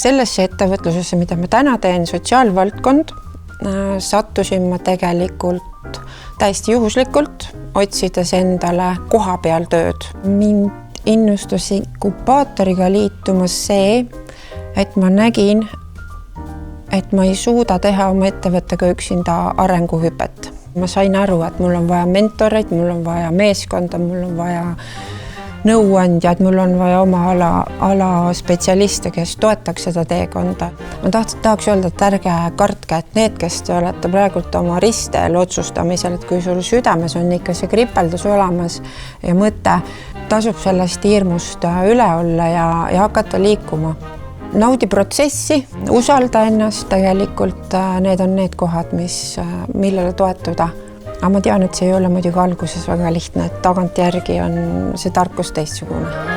Sellesse ettevõtlusesse, mida ma täna teen, sotsiaalvaldkond, sattusin ma tegelikult täiesti juhuslikult, otsides endale koha peal tööd. Mind innustus inkubaatoriga liitumas see, et ma nägin, et ma ei suuda teha oma ettevõttega üksinda arenguhüpet. Ma sain aru, et mul on vaja mentoreid, mul on vaja meeskonda, mul on vaja nõuandjad, mul on vaja oma ala spetsialiste, kes toetaks seda teekonda. Ma tahaks öelda, et ärge kartke, et need, kes te olete praegult oma ristel otsustamisel, et kui sul südames on ikka see kripeldus olemas ja mõte, tasub sellest hirmust üle olla ja hakata liikuma. Naudi protsessi, usalda ennast tegelikult, need on need kohad, millele toetuda. Aga ma tean, et see ei ole muidugi alguses väga lihtne, et tagantjärgi on see tarkus teistsugune.